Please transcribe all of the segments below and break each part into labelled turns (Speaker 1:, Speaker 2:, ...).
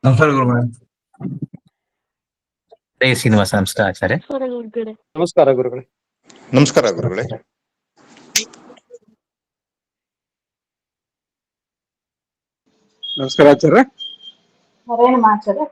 Speaker 1: ನಮಸ್ಕಾರ ಗುರುಗಳೇ.
Speaker 2: ಶ್ರೀನಿವಾಸ ನಮಸ್ಕಾರ ಆಚಾರ್ಯ.
Speaker 3: ನಮಸ್ಕಾರ ಗುರುಗಳೇ.
Speaker 4: ನಮಸ್ಕಾರ ಗುರುಗಳೇ.
Speaker 3: ನಮಸ್ಕಾರ ಆಚಾರ್ಯ.
Speaker 5: ಆಚಾರ್ಯ.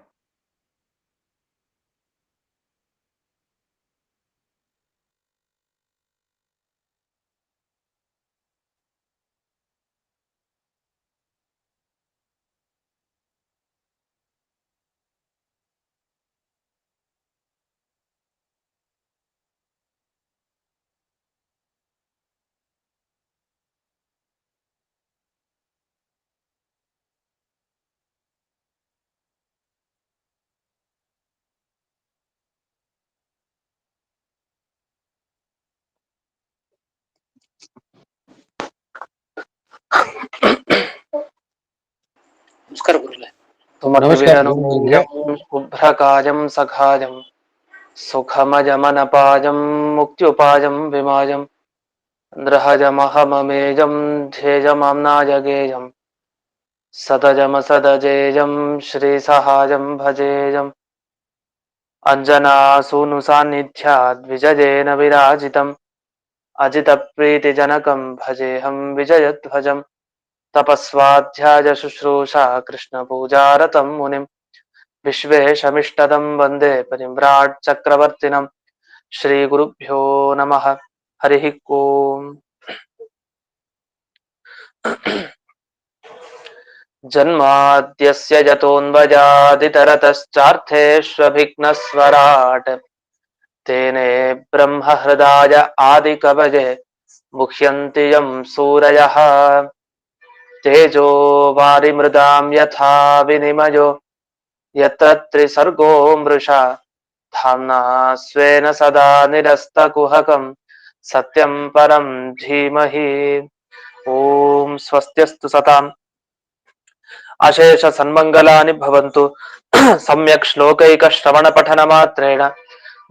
Speaker 6: ನಮಸ್ಕಾರ ಗುರುಗಳೇ. ಶುಭ್ರಕಾಜಂ ಸಖಾಜಂ ಸುಖಮಜಮನಪಾಜಂ ಮುಕ್ತ್ಯುಪಾಜಂ ವಿಮಾಜಂ ಂದ್ರಹಜಮಹಮಮೇಜಂ ಧ್ಯೇಜಮಾಮ್ನಾಜಗೇಜಂ ಸತಜಮಸದಜೇಜಂ ಶ್ರೀಸಹಾಜಂ ಭಜೇಜಂ ಅಂಜನಾಸೂನು ಸಾನ್ನಿಧ್ಯಾದ್ ವಿಜಯೇನ ವಿರಾಜಿತಂ ಅಜಿತಪ್ರೀತಿಜನಕಂ ಭಜೇಹಂ ವಿಜಯಧ್ವಜಂ ತಪಸ್ವಾಧ್ಯಾಯ ಶುಶ್ರೂಷಾ ಕೃಷ್ಣ ಪೂಜಾರತಂ ಮುನಿಂ ವಿಶ್ವೇಶಮಿಷ್ಟದಂ ವಂದೇ ಪರಿಮ್ರಾಟ್ ಚಕ್ರವರ್ತಿನಂ. ಶ್ರೀ ಗುರುಭ್ಯೋ ನಮಃ. ಹರಿ ಓಂ. ಜನ್ಮಾದ್ಯಸ್ಯ ಯತೋನ್ವಜಾದಿತರತಶ್ಚಾರ್ಥೇಷ್ವಭಿಘ್ನಸ್ವರಾಟ್ ತೇನೇ ಬ್ರಹ್ಮ ಹೃದಯ ಆದಿಕವಯೇ ಮುಹ್ಯಂತಿ ಯಂ ಸೂರಯಃ ತೇಜೋ ವಾರಿಮೃದಾಂ ಯಥಾ ವಿನಿಮಯೋ ಯತ್ರ ತ್ರಿಸರ್ಗೋ ಮೃಷಾ ಧಾಮ್ನಾ ಸ್ವೇನ ಸದಾ ನಿರಸ್ತಕುಹಕಂ ಸತ್ಯಂ ಪರಂ ಧೀಮಹಿ. ಓಂ ಸ್ವಸ್ತ್ಯಸ್ತು ಸತಾಂ ಅಶೇಷ ಸನ್ಮಂಗಲಾನಿ ಭವಂತು. ಸಮ್ಯಕ್ ಶ್ಲೋಕೈಕ ಶ್ರವಣ ಪಠನ ಮಾತ್ರೇಣ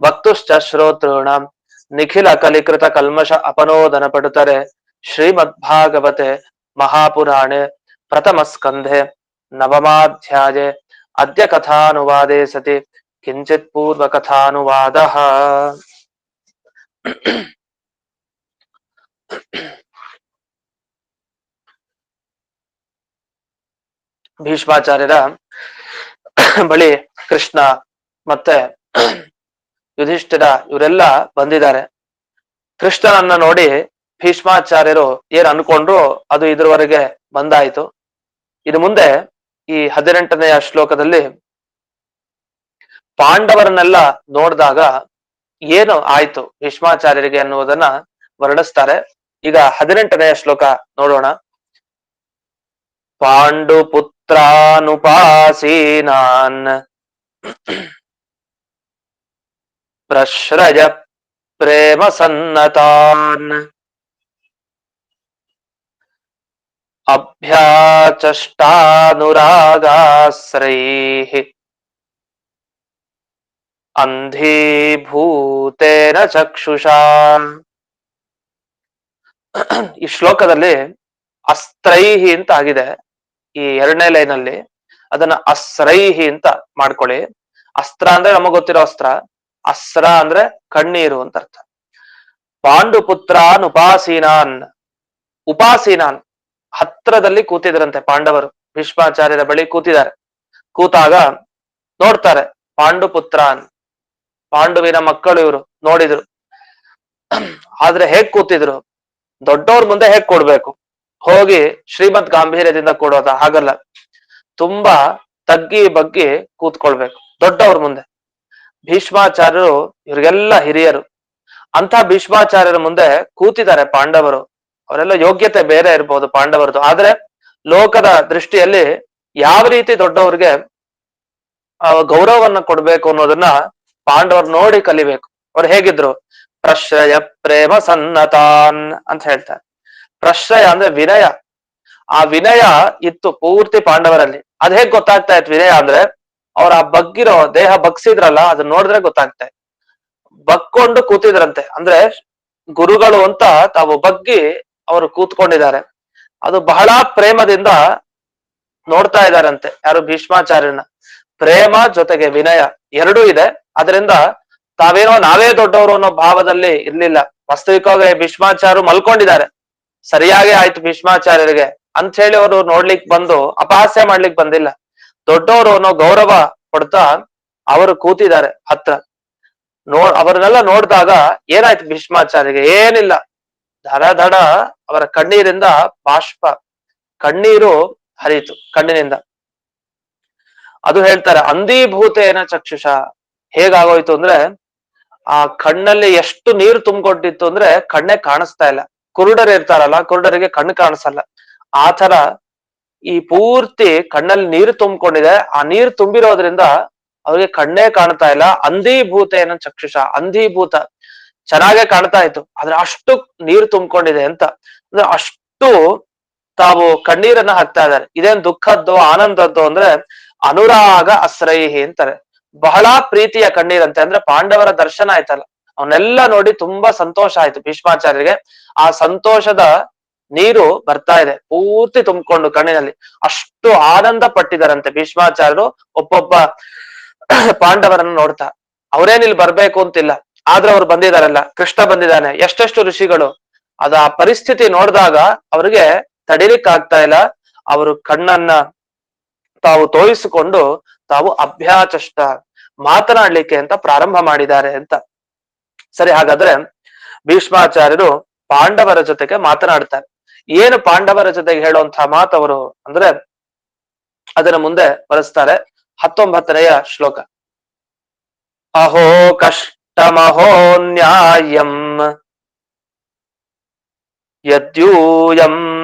Speaker 6: ವಕ್ತುಶ್ಚ ಶ್ರೋತॄಣಾಂ ನಿಖಿಲ ಕಲಿಕೃತ ಕಲ್ಮಷ ಅಪನೋದನ ಪಡುತರೆ. ಶ್ರೀಮದ್ಭಾಗವತೆ ಮಹಾಪುರಾಣೆ ಪ್ರಥಮ ಸ್ಕಂಧೆ ನವಮಾಧ್ಯಾಯೇ ಅದ್ಯ ಕಥಾನುವಾದೇ ಸತಿ ಕಿಂಚಿತ್ ಪೂರ್ವ ಕಥಾನುವಾದಃ. ಭೀಷ್ಮಾಚಾರ್ಯರ ಬಳಿ ಕೃಷ್ಣ ಮತ್ತೆ ಯುಧಿಷ್ಠಿರ ಇವರೆಲ್ಲ ಬಂದಿದ್ದಾರೆ. ಕೃಷ್ಣನನ್ನ ನೋಡಿ ಭೀಷ್ಮಾಚಾರ್ಯರು ಏನ್ ಅನ್ಕೊಂಡ್ರು ಅದು ಇದ್ರವರೆಗೆ ಬಂದಾಯ್ತು. ಇನ್ನು ಮುಂದೆ ಈ 18ನೆಯ ಶ್ಲೋಕದಲ್ಲಿ ಪಾಂಡವರನ್ನೆಲ್ಲ ನೋಡಿದಾಗ ಏನು ಆಯ್ತು ಭೀಷ್ಮಾಚಾರ್ಯರಿಗೆ ಅನ್ನುವುದನ್ನ ವರ್ಣಿಸ್ತಾರೆ. ಈಗ 18ನೆಯ ಶ್ಲೋಕ ನೋಡೋಣ. ಪಾಂಡುಪುತ್ರಾನುಪಾಸೀನಾನ್ ಪ್ರಶ್ರಯ ಪ್ರೇಮ ಸನ್ನತಾನ್ ಅಭ್ಯಾಚಷ್ಟಾನುರಾಗಾಶ್ರೈಃ ಅಂಧೀಭೂತೇನ ಚಕ್ಷುಷಾ. ಈ ಶ್ಲೋಕದಲ್ಲಿ ಅಸ್ತ್ರೈಹಿ ಅಂತ ಆಗಿದೆ. ಈ 2ನೇ ಲೈನಲ್ಲಿ ಅದನ್ನ ಅಸ್ರೈಹಿ ಅಂತ ಮಾಡ್ಕೊಳ್ಳಿ. ಅಸ್ತ್ರ ಅಂದ್ರೆ ನಮಗ್ ಗೊತ್ತಿರೋ ಅಸ್ತ್ರ, ಅಸ್ತ್ರ ಅಂದ್ರೆ ಕಣ್ಣೀರು ಅಂತ ಅರ್ಥ. ಪಾಂಡುಪುತ್ರಾನ್ ಉಪಾಸೀನಾನ್, ಉಪಾಸೀನಾನ್ ಹತ್ರದಲ್ಲಿ ಕೂತಿದ್ರಂತೆ ಪಾಂಡವರು. ಭೀಷ್ಮಾಚಾರ್ಯರ ಬಳಿ ಕೂತಿದ್ದಾರೆ. ಕೂತಾಗ ನೋಡ್ತಾರೆ ಪಾಂಡುಪುತ್ರಾನ್, ಪಾಂಡುವಿನ ಮಕ್ಕಳು ಇವರು ನೋಡಿದ್ರು. ಆದ್ರೆ ಹೇಗ್ ಕೂತಿದ್ರು? ದೊಡ್ಡವ್ರ ಮುಂದೆ ಹೇಗ್ ಕೊಡ್ಬೇಕು, ಹೋಗಿ ಶ್ರೀಮದ್ ಗಾಂಭೀರ್ಯದಿಂದ ಕೊಡೋದ? ಹಾಗಲ್ಲ, ತುಂಬಾ ತಗ್ಗಿ ಬಗ್ಗಿ ಕೂತ್ಕೊಳ್ಬೇಕು ದೊಡ್ಡವ್ರ ಮುಂದೆ. ಭೀಷ್ಮಾಚಾರ್ಯರು ಇವ್ರಿಗೆಲ್ಲ ಹಿರಿಯರು. ಅಂತ ಭೀಷ್ಮಾಚಾರ್ಯರ ಮುಂದೆ ಕೂತಿದ್ದಾರೆ ಪಾಂಡವರು. ಅವರೆಲ್ಲ ಯೋಗ್ಯತೆ ಬೇರೆ ಇರ್ಬೋದು ಪಾಂಡವರದು, ಆದ್ರೆ ಲೋಕದ ದೃಷ್ಟಿಯಲ್ಲಿ ಯಾವ ರೀತಿ ದೊಡ್ಡವ್ರಿಗೆ ಗೌರವವನ್ನ ಕೊಡ್ಬೇಕು ಅನ್ನೋದನ್ನ ಪಾಂಡವರು ನೋಡಿ ಕಲಿಬೇಕು. ಅವ್ರು ಹೇಗಿದ್ರು? ಪ್ರಶ್ರಯ ಪ್ರೇಮ ಸನ್ನತಾನ್ ಅಂತ ಹೇಳ್ತಾರೆ. ಪ್ರಶ್ರಯ ಅಂದ್ರೆ ವಿನಯ. ಆ ವಿನಯ ಇತ್ತು ಪೂರ್ತಿ ಪಾಂಡವರಲ್ಲಿ. ಅದ್ ಹೇಗ್ ಗೊತ್ತಾಗ್ತಾ ಇತ್ತು ವಿನಯ ಅಂದ್ರೆ? ಅವ್ರ ಆ ಬಗ್ಗಿರೋ ದೇಹ ಬಗ್ಸಿದ್ರಲ್ಲ, ಅದನ್ನ ನೋಡಿದ್ರೆ ಗೊತ್ತಾಗ್ತಾ ಇತ್ತು. ಬಗ್ಕೊಂಡು ಕೂತಿದ್ರಂತೆ, ಅಂದ್ರೆ ಗುರುಗಳು ಅಂತ ತಾವು ಬಗ್ಗಿ ಅವರು ಕೂತ್ಕೊಂಡಿದ್ದಾರೆ. ಅದು ಬಹಳ ಪ್ರೇಮದಿಂದ ನೋಡ್ತಾ ಇದ್ದಾರಂತೆ ಯಾರು? ಭೀಷ್ಮಾಚಾರ್ಯನ. ಪ್ರೇಮ ಜೊತೆಗೆ ವಿನಯ ಎರಡೂ ಇದೆ. ಅದರಿಂದ ನಾವೇ ದೊಡ್ಡವರು ಅನ್ನೋ ಭಾವದಲ್ಲಿ ಇರ್ಲಿಲ್ಲ. ವಾಸ್ತವಿಕವಾಗಿ ಭೀಷ್ಮಾಚಾರ್ಯರು ಮಲ್ಕೊಂಡಿದ್ದಾರೆ, ಸರಿಯಾಗಿ ಆಯ್ತು ಭೀಷ್ಮಾಚಾರ್ಯರಿಗೆ ಅಂತ ಹೇಳಿ ಅವರು ನೋಡ್ಲಿಕ್ ಬಂದು ಅಪಹಾಸ್ಯ ಮಾಡ್ಲಿಕ್ ಬಂದಿಲ್ಲ. ದೊಡ್ಡವರು ಅನ್ನೋ ಗೌರವ ಕೊಡ್ತಾ ಅವರು ಕೂತಿದ್ದಾರೆ ಹತ್ರ. ಅವರನ್ನೆಲ್ಲ ನೋಡಿದಾಗ ಏನಾಯ್ತು ಭೀಷ್ಮಾಚಾರ್ಯರಿಗೆ? ಏನಿಲ್ಲ, ಧಡ ಧಡ ಅವರ ಕಣ್ಣೀರಿಂದ ಬಾಷ್ಪ, ಕಣ್ಣೀರು ಹರಿಯಿತು ಕಣ್ಣಿನಿಂದ. ಅದು ಹೇಳ್ತಾರೆ, ಅಂಧೀಭೂತೇನ ಚಕ್ಷುಷ. ಹೇಗಾಗೋಯ್ತು ಅಂದ್ರೆ ಆ ಕಣ್ಣಲ್ಲಿ ಎಷ್ಟು ನೀರು ತುಂಬಿಕೊಂಡಿತ್ತು ಅಂದ್ರೆ ಕಣ್ಣೇ ಕಾಣಿಸ್ತಾ ಇಲ್ಲ. ಕುರುಡರು ಇರ್ತಾರಲ್ಲ, ಕುರುಡರಿಗೆ ಕಣ್ಣು ಕಾಣಿಸಲ್ಲ. ಆ ತರ ಈ ಪೂರ್ತಿ ಕಣ್ಣಲ್ಲಿ ನೀರು ತುಂಬಿಕೊಂಡಿದೆ. ಆ ನೀರು ತುಂಬಿರೋದ್ರಿಂದ ಅವ್ರಿಗೆ ಕಣ್ಣೇ ಕಾಣ್ತಾ ಇಲ್ಲ. ಅಂಧೀಭೂತೇನ ಚಕ್ಷುಷ, ಅಂಧೀಭೂತ, ಚೆನ್ನಾಗೇ ಕಾಣ್ತಾ ಇತ್ತು ಆದ್ರೆ ಅಷ್ಟು ನೀರು ತುಂಬಿಕೊಂಡಿದೆ ಅಂತ. ಅಂದ್ರೆ ಅಷ್ಟು ತಾವು ಕಣ್ಣೀರನ್ನ ಹಾಕ್ತಾ ಇದ್ದಾರೆ. ಇದೇನ್ ದುಃಖದ್ದು ಆನಂದದ್ದು ಅಂದ್ರೆ ಅನುರಾಗ ಅಶ್ರೈಹಿ ಅಂತಾರೆ. ಬಹಳ ಪ್ರೀತಿಯ ಕಣ್ಣೀರಂತೆ. ಅಂದ್ರೆ ಪಾಂಡವರ ದರ್ಶನ ಆಯ್ತಲ್ಲ, ಅವನ್ನೆಲ್ಲ ನೋಡಿ ತುಂಬಾ ಸಂತೋಷ ಆಯ್ತು ಭೀಷ್ಮಾಚಾರ್ಯರಿಗೆ. ಆ ಸಂತೋಷದ ನೀರು ಬರ್ತಾ ಇದೆ ಪೂರ್ತಿ ತುಂಬಿಕೊಂಡು ಕಣ್ಣಿನಲ್ಲಿ. ಅಷ್ಟು ಆನಂದ ಪಟ್ಟಿದಾರಂತೆ ಭೀಷ್ಮಾಚಾರ್ಯರು ಒಬ್ಬೊಬ್ಬ ಪಾಂಡವರನ್ನು ನೋಡ್ತಾ. ಅವ್ರೇನ್ ಇಲ್ಲಿ ಬರ್ಬೇಕು ಅಂತಿಲ್ಲ, ಆದ್ರೆ ಅವ್ರು ಬಂದಿದಾರಲ್ಲ, ಕೃಷ್ಣ ಬಂದಿದ್ದಾನೆ, ಎಷ್ಟೆಷ್ಟು ಋಷಿಗಳು. ಅದ ಆ ಪರಿಸ್ಥಿತಿ ನೋಡಿದಾಗ ಅವ್ರಿಗೆ ತಡಿಲಿಕ್ ಆಗ್ತಾ ಇಲ್ಲ. ಅವರು ಕಣ್ಣನ್ನ ತಾವು ತೋರಿಸಿಕೊಂಡು ತಾವು ಅಭ್ಯಾಚಷ್ಟ ಮಾತನಾಡ್ಲಿಕ್ಕೆ ಅಂತ ಪ್ರಾರಂಭ ಮಾಡಿದ್ದಾರೆ ಅಂತ. ಸರಿ, ಹಾಗಾದ್ರೆ ಭೀಷ್ಮಾಚಾರ್ಯರು ಪಾಂಡವರ ಜೊತೆಗೆ ಮಾತನಾಡ್ತಾರೆ. ಏನು ಪಾಂಡವರ ಜೊತೆಗೆ ಹೇಳುವಂತಹ ಮಾತವರು ಅಂದ್ರೆ ಅದನ್ನ ಮುಂದೆ ಬರೆಸ್ತಾರೆ. 19ನೆಯ ಶ್ಲೋಕ. ಅಹೋ ಕಷ್ಟಮಹೋ ನ್ಯಾಯಂ ಯದ್ಯೂಯಂ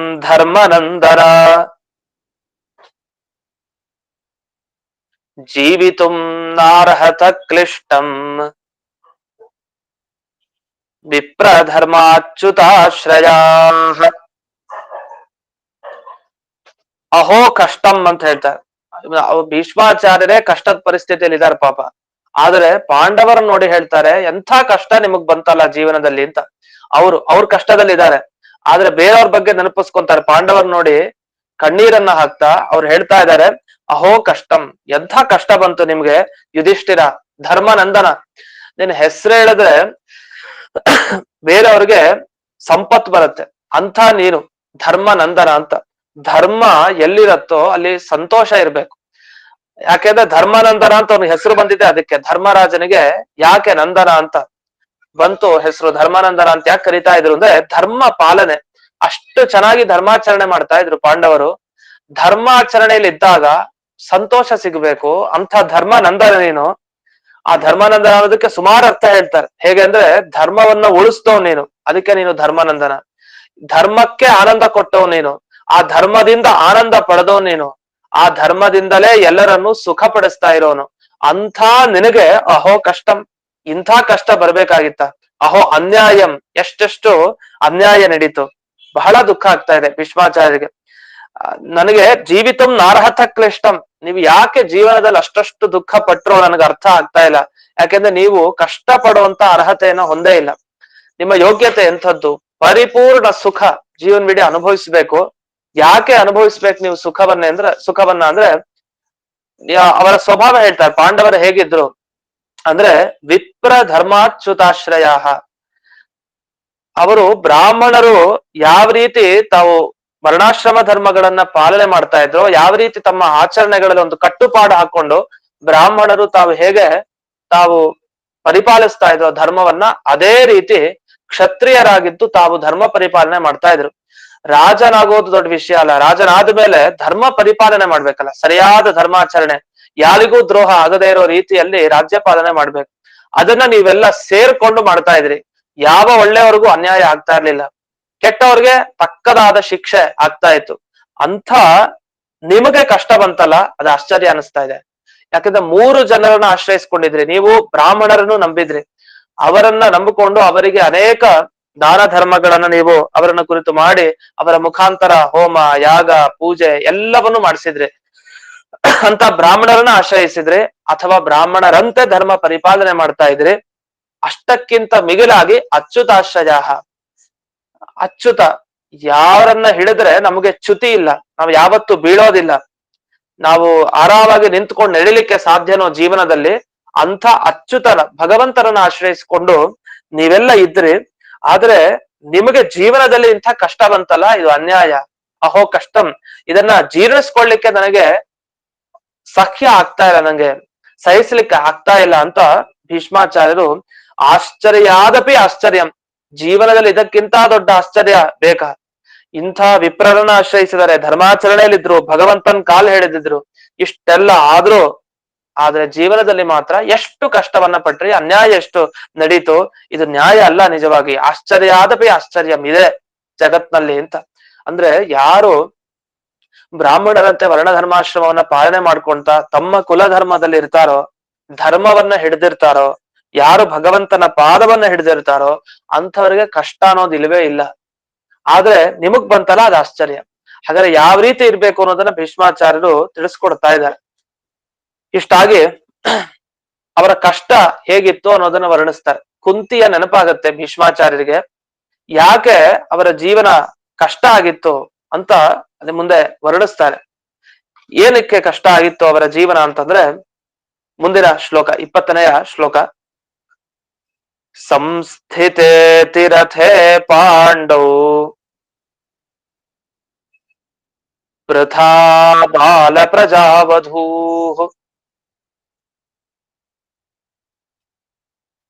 Speaker 6: ಧರ್ಮನಂದನ ಜೀವಿತುಂ ನಾರ್ಹತ ಕ್ಲಿಷ್ಟಂ ವಿಪ್ರಧರ್ಮಾಚ್ಯುತಾಶ್ರಯಾ. ಅಹೋ ಕಷ್ಟಂ ಅಂತ ಹೇಳ್ತಾರೆ. ಭೀಷ್ಮಾಚಾರ್ಯರೇ ಕಷ್ಟದ ಪರಿಸ್ಥಿತಿಯಲ್ಲಿ ಇದ್ದಾರೆ ಪಾಪ. ಆದ್ರೆ ಪಾಂಡವರನ್ನ ನೋಡಿ ಹೇಳ್ತಾರೆ, ಎಂಥ ಕಷ್ಟ ನಿಮಗ್ ಬಂತಲ್ಲ ಜೀವನದಲ್ಲಿ ಅಂತ. ಅವ್ರ ಕಷ್ಟದಲ್ಲಿದ್ದಾರೆ, ಆದ್ರೆ ಬೇರೆಯವ್ರ ಬಗ್ಗೆ ನೆನಪಿಸ್ಕೊಂತಾರೆ. ಪಾಂಡವರ್ ನೋಡಿ ಕಣ್ಣೀರನ್ನ ಹಾಕ್ತಾ ಅವ್ರು ಹೇಳ್ತಾ ಇದ್ದಾರೆ, ಅಹೋ ಕಷ್ಟಂ, ಎಂಥ ಕಷ್ಟ ಬಂತು ನಿಮ್ಗೆ ಯುಧಿಷ್ಠಿರ, ಧರ್ಮನಂದನ. ನಿನ್ ಹೆಸರು ಹೇಳಿದ್ರೆ ಬೇರೆಯವ್ರಿಗೆ ಸಂಪತ್ ಬರುತ್ತೆ, ಅಂಥ ನೀನು ಧರ್ಮನಂದನ ಅಂತ. ಧರ್ಮ ಎಲ್ಲಿರತ್ತೋ ಅಲ್ಲಿ ಸಂತೋಷ ಇರ್ಬೇಕು. ಯಾಕೆಂದ್ರೆ ಧರ್ಮನಂದನ ಅಂತ ಅವ್ನಿಗೆ ಹೆಸರು ಬಂದಿದೆ. ಅದಕ್ಕೆ ಧರ್ಮರಾಜನಿಗೆ ಯಾಕೆ ನಂದನ ಅಂತ ಬಂತು ಹೆಸರು, ಧರ್ಮನಂದನ ಅಂತ ಯಾಕೆ ಕರಿತಾ ಇದ್ರು ಅಂದ್ರೆ ಧರ್ಮ ಪಾಲನೆ. ಅಷ್ಟು ಚೆನ್ನಾಗಿ ಧರ್ಮಾಚರಣೆ ಮಾಡ್ತಾ ಇದ್ರು ಪಾಂಡವರು. ಧರ್ಮಾಚರಣೆಯಲ್ಲಿ ಇದ್ದಾಗ ಸಂತೋಷ ಸಿಗ್ಬೇಕು, ಅಂಥ ಧರ್ಮನಂದನ ನೀನು. ಆ ಧರ್ಮನಂದನ ಅನ್ನೋದಕ್ಕೆ ಸುಮಾರು ಅರ್ಥ ಹೇಳ್ತಾರೆ. ಹೇಗೆ ಅಂದ್ರೆ ಧರ್ಮವನ್ನ ಉಳಿಸ್ತವ್ ನೀನು, ಅದಕ್ಕೆ ನೀನು ಧರ್ಮನಂದನ. ಧರ್ಮಕ್ಕೆ ಆನಂದ ಕೊಟ್ಟವ್ ನೀನು, ಆ ಧರ್ಮದಿಂದ ಆನಂದ ಪಡೆದವ್ ನೀನು, ಆ ಧರ್ಮದಿಂದಲೇ ಎಲ್ಲರನ್ನು ಸುಖ ಪಡಿಸ್ತಾ ಇರೋನು. ಅಂಥ ನಿನಗೆ ಅಹೋ ಕಷ್ಟಂ, ಇಂಥ ಕಷ್ಟ ಬರ್ಬೇಕಾಗಿತ್ತ. ಅಹೋ ಅನ್ಯಾಯಂ, ಎಷ್ಟೆಷ್ಟು ಅನ್ಯಾಯ ನಡೀತು, ಬಹಳ ದುಃಖ ಆಗ್ತಾ ಇದೆ ಭೀಷ್ಮಾಚಾರ್ಯರಿಗೆ. ನನಗೆ ಜೀವಿತಂ ನಾರ್ಹತ ಕ್ಲಿಷ್ಟಂ, ನೀವು ಯಾಕೆ ಜೀವನದಲ್ಲಿ ಅಷ್ಟಷ್ಟು ದುಃಖ ಪಟ್ರೋ ನನಗೆ ಅರ್ಥ ಆಗ್ತಾ ಇಲ್ಲ. ಯಾಕೆಂದ್ರೆ ನೀವು ಕಷ್ಟ ಪಡುವಂತ ಅರ್ಹತೆಯನ್ನ ಹೊಂದೇ ಇಲ್ಲ. ನಿಮ್ಮ ಯೋಗ್ಯತೆ ಎಂಥದ್ದು? ಪರಿಪೂರ್ಣ ಸುಖ ಜೀವನವಿಡೀ ಅನುಭವಿಸ್ಬೇಕು. ಯಾಕೆ ಅನುಭವಿಸ್ಬೇಕು ನೀವು ಸುಖವನ್ನ ಅಂದ್ರೆ ಅವರ ಸ್ವಭಾವ ಹೇಳ್ತಾರೆ. ಪಾಂಡವರು ಹೇಗಿದ್ರು ಅಂದ್ರೆ ವಿಪ್ರ ಧರ್ಮಾಚ್ಯುತಾಶ್ರಯ. ಅವರು ಬ್ರಾಹ್ಮಣರು ಯಾವ ರೀತಿ ತಾವು ವರ್ಣಾಶ್ರಮ ಧರ್ಮಗಳನ್ನ ಪಾಲನೆ ಮಾಡ್ತಾ ಇದ್ರು, ಯಾವ ರೀತಿ ತಮ್ಮ ಆಚರಣೆಗಳಲ್ಲಿ ಒಂದು ಕಟ್ಟುಪಾಡು ಹಾಕೊಂಡು ಬ್ರಾಹ್ಮಣರು ತಾವು ಪರಿಪಾಲಿಸ್ತಾ ಇದ್ರು ಧರ್ಮವನ್ನ, ಅದೇ ರೀತಿ ಕ್ಷತ್ರಿಯರಾಗಿದ್ದು ತಾವು ಧರ್ಮ ಪರಿಪಾಲನೆ ಮಾಡ್ತಾ ಇದ್ರು. ರಾಜನಾಗೋದು ದೊಡ್ಡ ವಿಷಯ ಅಲ್ಲ, ರಾಜನಾದ ಮೇಲೆ ಧರ್ಮ ಪರಿಪಾಲನೆ ಮಾಡ್ಬೇಕಲ್ಲ, ಸರಿಯಾದ ಧರ್ಮಾಚರಣೆ, ಯಾರಿಗೂ ದ್ರೋಹ ಆಗದೇ ಇರೋ ರೀತಿಯಲ್ಲಿ ರಾಜ್ಯ ಪಾಲನೆ ಮಾಡ್ಬೇಕು. ಅದನ್ನ ನೀವೆಲ್ಲ ಸೇರ್ಕೊಂಡು ಮಾಡ್ತಾ ಇದ್ರಿ. ಯಾವ ಒಳ್ಳೆಯವ್ರಿಗೂ ಅನ್ಯಾಯ ಆಗ್ತಾ ಇರ್ಲಿಲ್ಲ, ಕೆಟ್ಟವ್ರಿಗೆ ತಕ್ಕದಾದ ಶಿಕ್ಷೆ ಆಗ್ತಾ ಇತ್ತು. ಅಂಥ ನಿಮಗೆ ಕಷ್ಟ ಬಂತಲ್ಲ, ಅದು ಆಶ್ಚರ್ಯ ಅನಿಸ್ತಾ ಇದೆ. ಯಾಕಂದ್ರೆ 3 ಜನರನ್ನ ಆಶ್ರಯಿಸ್ಕೊಂಡಿದ್ರಿ ನೀವು, ಬ್ರಾಹ್ಮಣರನ್ನು ನಂಬಿದ್ರಿ. ಅವರನ್ನ ನಂಬಿಕೊಂಡು ಅವರಿಗೆ ಅನೇಕ ದಾನ ಧರ್ಮಗಳನ್ನ ನೀವು ಅವರನ್ನ ಕುರಿತು ಮಾಡಿ, ಅವರ ಮುಖಾಂತರ ಹೋಮ ಯಾಗ ಪೂಜೆ ಎಲ್ಲವನ್ನು ಮಾಡಿಸಿದ್ರಿ. ಅಂತ ಬ್ರಾಹ್ಮಣರನ್ನ ಆಶ್ರಯಿಸಿದ್ರಿ, ಅಥವಾ ಬ್ರಾಹ್ಮಣರಂತೆ ಧರ್ಮ ಪರಿಪಾಲನೆ ಮಾಡ್ತಾ ಇದ್ರಿ. ಅಷ್ಟಕ್ಕಿಂತ ಮಿಗಿಲಾಗಿ ಅಚ್ಯುತಾಶ್ರಯ, ಅಚ್ಯುತ, ಯಾರನ್ನ ಹಿಡಿದ್ರೆ ನಮಗೆ ಚ್ಯುತಿ ಇಲ್ಲ, ನಾವು ಯಾವತ್ತು ಬೀಳೋದಿಲ್ಲ. ನಾವು ಆರಾಮಾಗಿ ನಿಂತ್ಕೊಂಡು ನಡಿಲಿಕ್ಕೆ ಸಾಧ್ಯನೋ ಜೀವನದಲ್ಲಿ ಅಂಥ ಅಚ್ಯುತನ ಭಗವಂತನನ್ನ ಆಶ್ರಯಿಸಿಕೊಂಡು ನೀವೆಲ್ಲ ಇದ್ರಿ. ಆದ್ರೆ ನಿಮಗೆ ಜೀವನದಲ್ಲಿ ಇಂಥ ಕಷ್ಟ ಬಂತಲ್ಲ, ಇದು ಅನ್ಯಾಯ, ಅಹೋ ಕಷ್ಟಂ, ಇದನ್ನ ಜೀರ್ಣಿಸ್ಕೊಳ್ಳಿಕ್ಕೆ ನನಗೆ ಸಖ್ಯ ಆಗ್ತಾ ಇಲ್ಲ, ನಂಗೆ ಸಹಿಸ್ಲಿಕ್ಕೆ ಆಗ್ತಾ ಇಲ್ಲ ಅಂತ ಭೀಷ್ಮಾಚಾರ್ಯರು ಆಶ್ಚರ್ಯಾದಪಿ ಆಶ್ಚರ್ಯಂ, ಜೀವನದಲ್ಲಿ ಇದಕ್ಕಿಂತ ದೊಡ್ಡ ಆಶ್ಚರ್ಯ ಬೇಕಾ? ಇಂಥ ವಿಪ್ರರನ್ನ ಆಶ್ರಯಿಸಿದರೆ, ಧರ್ಮಾಚರಣೆಯಲ್ಲಿದ್ರು, ಭಗವಂತನ್ ಕಾಲ್ ಹಿಡಿದಿದ್ರು, ಇಷ್ಟೆಲ್ಲ ಆದ್ರೆ ಜೀವನದಲ್ಲಿ ಮಾತ್ರ ಎಷ್ಟು ಕಷ್ಟವನ್ನ ಪಟ್ರಿ, ಅನ್ಯಾಯ ಎಷ್ಟು ನಡೀತು, ಇದು ನ್ಯಾಯ ಅಲ್ಲ, ನಿಜವಾಗಿ ಆಶ್ಚರ್ಯಾದಪಿ ಆಶ್ಚರ್ಯಂ ಇದೆ ಜಗತ್ನಲ್ಲಿ ಅಂತ. ಅಂದ್ರೆ ಯಾರು ಬ್ರಾಹ್ಮಣರಂತೆ ವರ್ಣಧರ್ಮಾಶ್ರಮವನ್ನ ಪಾಲನೆ ಮಾಡ್ಕೊಂತ ತಮ್ಮ ಕುಲ ಧರ್ಮದಲ್ಲಿ ಇರ್ತಾರೋ, ಧರ್ಮವನ್ನ ಹಿಡಿದಿರ್ತಾರೋ, ಯಾರು ಭಗವಂತನ ಪಾದವನ್ನ ಹಿಡಿದಿರ್ತಾರೋ ಅಂಥವರಿಗೆ ಕಷ್ಟ ಅನ್ನೋದು ಇಲ್ವೇ ಇಲ್ಲ. ಆದ್ರೆ ನಿಮಗ್ ಬಂತಲ್ಲ ಅದು ಆಶ್ಚರ್ಯ. ಹಾಗಾದ್ರೆ ಯಾವ ರೀತಿ ಇರ್ಬೇಕು ಅನ್ನೋದನ್ನ ಭೀಷ್ಮಾಚಾರ್ಯರು ತಿಳಿಸ್ಕೊಡ್ತಾ ಇದ್ದಾರೆ. ಇಷ್ಟಾಗಿ ಅವರ ಕಷ್ಟ ಹೇಗಿತ್ತು ಅನ್ನೋದನ್ನ ವರ್ಣಿಸ್ತಾರೆ. ಕುಂತಿಯ ನೆನಪಾಗತ್ತೆ ಭೀಷ್ಮಾಚಾರ್ಯರಿಗೆ, ಯಾಕೆ ಅವರ ಜೀವನ ಕಷ್ಟ ಆಗಿತ್ತು ಅಂತ ಅದೇ ಮುಂದೆ ವರ್ಣಿಸ್ತಾರೆ. ಏನಕ್ಕೆ ಕಷ್ಟ ಆಗಿತ್ತು ಅವರ ಜೀವನ ಅಂತಂದ್ರೆ ಮುಂದಿನ ಶ್ಲೋಕ 20ನೆಯ ಶ್ಲೋಕ. ಸಂಸ್ಥಿತೇ ತಿರಥೇ ಪಾಂಡೌ ವೃಥಾ ಬಾಲ ಪ್ರಜಾವಧೂ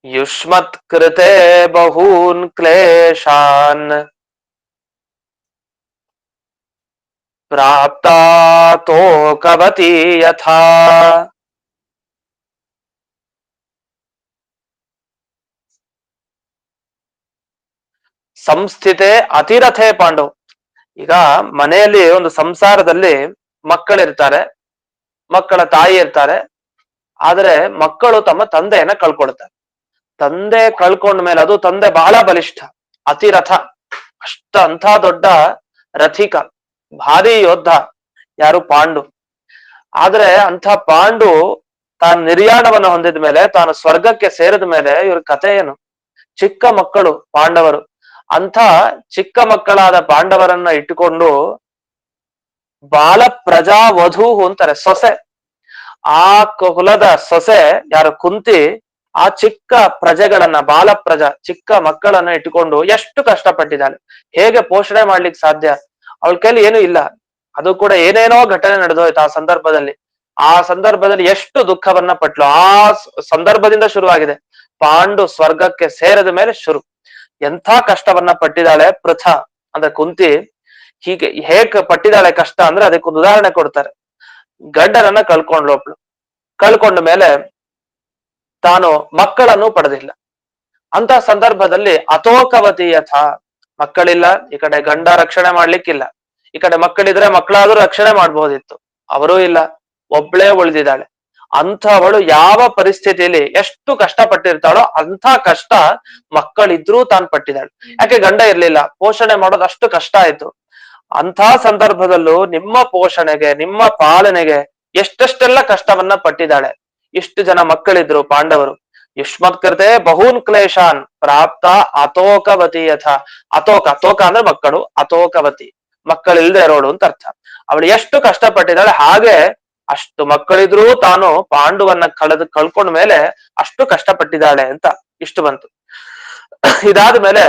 Speaker 6: ಯುಷ್ಮತ್ಕೃತೆ ಬಹೂನ್ ಕ್ಲೇಶಾನ್ ಪ್ರಾಪ್ತಾ ತೋಕವತಿ ಯಥಾ. ಸಂಸ್ಥಿತೆ ಅತಿರಥೇ ಪಾಂಡವ್. ಈಗ ಮನೆಯಲ್ಲಿ ಒಂದು ಸಂಸಾರದಲ್ಲಿ ಮಕ್ಕಳಿರ್ತಾರೆ, ಮಕ್ಕಳ ತಾಯಿ ಇರ್ತಾರೆ. ಆದ್ರೆ ಮಕ್ಕಳು ತಮ್ಮ ತಂದೆಯನ್ನ ಕಳ್ಕೊಳ್ತಾರೆ. ತಂದೆ ಕಳ್ಕೊಂಡ್ಮೇಲೆ, ಅದು ತಂದೆ ಬಹಳ ಬಲಿಷ್ಠ, ಅತಿರಥ, ಅಂಥ ದೊಡ್ಡ ರಥಿಕ, ಭಾರಿ ಯೋದ್ಧ ಯಾರು? ಪಾಂಡು. ಆದ್ರೆ ಅಂಥ ಪಾಂಡು ತಾನು ನಿರ್ಯಾಣವನ್ನು ಹೊಂದಿದ ಮೇಲೆ, ತಾನು ಸ್ವರ್ಗಕ್ಕೆ ಸೇರಿದ ಮೇಲೆ ಇವ್ರ ಕಥೆ ಏನು? ಚಿಕ್ಕ ಮಕ್ಕಳು ಪಾಂಡವರು. ಅಂಥ ಚಿಕ್ಕ ಮಕ್ಕಳಾದ ಪಾಂಡವರನ್ನ ಇಟ್ಟುಕೊಂಡು ಬಾಲ ಪ್ರಜಾ ವಧೂ ಅಂತಾರೆ, ಸೊಸೆ. ಆ ಕುಲದ ಸೊಸೆ ಯಾರು? ಕುಂತಿ. ಆ ಚಿಕ್ಕ ಪ್ರಜೆಗಳನ್ನ, ಬಾಲ ಪ್ರಜಾ, ಚಿಕ್ಕ ಮಕ್ಕಳನ್ನ ಇಟ್ಟುಕೊಂಡು ಎಷ್ಟು ಕಷ್ಟಪಟ್ಟಿದ್ದಾಳೆ. ಹೇಗೆ ಪೋಷಣೆ ಮಾಡ್ಲಿಕ್ಕೆ ಸಾಧ್ಯ? ಅವಳ ಕೈಲಿ ಏನು ಇಲ್ಲ. ಅದು ಕೂಡ ಏನೇನೋ ಘಟನೆ ನಡೆದೋಯ್ತು ಆ ಸಂದರ್ಭದಲ್ಲಿ ಎಷ್ಟು ದುಃಖವನ್ನ ಪಟ್ಲು. ಆ ಸಂದರ್ಭದಿಂದ ಶುರುವಾಗಿದೆ. ಪಾಂಡು ಸ್ವರ್ಗಕ್ಕೆ ಸೇರಿದ ಮೇಲೆ ಶುರು. ಎಂಥ ಕಷ್ಟವನ್ನ ಪಟ್ಟಿದ್ದಾಳೆ ಪೃಥ ಅಂದ್ರೆ ಕುಂತಿ. ಹೀಗೆ ಹೇಗ್ ಪಟ್ಟಿದ್ದಾಳೆ ಕಷ್ಟ ಅಂದ್ರೆ ಅದಕ್ಕೊಂದು ಉದಾಹರಣೆ ಕೊಡ್ತಾರೆ. ಗಂಡನನ್ನ ಒಬ್ಳು ಕಳ್ಕೊಂಡ ಮೇಲೆ ತಾನು ಮಕ್ಕಳನ್ನು ಪಡೆದಿಲ್ಲ. ಅಂತ ಸಂದರ್ಭದಲ್ಲಿ ಅತೋಕವತಿ ಯಥ, ಮಕ್ಕಳಿಲ್ಲ, ಈ ಕಡೆ ಗಂಡ ರಕ್ಷಣೆ ಮಾಡ್ಲಿಕ್ಕಿಲ್ಲ, ಈ ಕಡೆ ಮಕ್ಕಳಿದ್ರೆ ಮಕ್ಕಳಾದ್ರೂ ರಕ್ಷಣೆ ಮಾಡ್ಬೋದಿತ್ತು, ಅವರೂ ಇಲ್ಲ, ಒಬ್ಳೇ ಉಳಿದಿದ್ದಾಳೆ. ಅಂಥವಳು ಯಾವ ಪರಿಸ್ಥಿತಿಯಲ್ಲಿ ಎಷ್ಟು ಕಷ್ಟ ಪಟ್ಟಿರ್ತಾಳೋ ಅಂಥ ಕಷ್ಟ ಮಕ್ಕಳಿದ್ರೂ ತಾನು ಪಟ್ಟಿದ್ದಾಳೆ. ಯಾಕೆ? ಗಂಡ ಇರ್ಲಿಲ್ಲ, ಪೋಷಣೆ ಮಾಡೋದು ಅಷ್ಟು ಕಷ್ಟ ಆಯ್ತು. ಅಂಥ ಸಂದರ್ಭದಲ್ಲೂ ನಿಮ್ಮ ಪೋಷಣೆಗೆ, ನಿಮ್ಮ ಪಾಲನೆಗೆ ಎಷ್ಟೆಷ್ಟೆಲ್ಲ ಕಷ್ಟವನ್ನ ಪಟ್ಟಿದ್ದಾಳೆ. ಇಷ್ಟು ಜನ ಮಕ್ಕಳಿದ್ರು ಪಾಂಡವರು. ಯುಷ್ಮತ್ಕೃತೆ ಬಹೂನ್ ಕ್ಲೇಶಾನ್ ಪ್ರಾಪ್ತ ಅತೋಕವತಿ ಯಥ. ಅತೋಕ ಅಂದ್ರೆ ಮಕ್ಕಳು, ಅತೋಕವತಿ ಮಕ್ಕಳಿಲ್ದೆ ಇರೋಳು ಅಂತ ಅರ್ಥ. ಅವಳು ಎಷ್ಟು ಕಷ್ಟಪಟ್ಟಿದ್ದಾಳೆ. ಹಾಗೆ ಅಷ್ಟು ಮಕ್ಕಳಿದ್ರೂ ತಾನು ಪಾಂಡುವನ್ನ ಕಳ್ಕೊಂಡ ಮೇಲೆ ಅಷ್ಟು ಕಷ್ಟಪಟ್ಟಿದ್ದಾಳೆ ಅಂತ ಇಷ್ಟು ಬಂತು. ಇದಾದ ಮೇಲೆ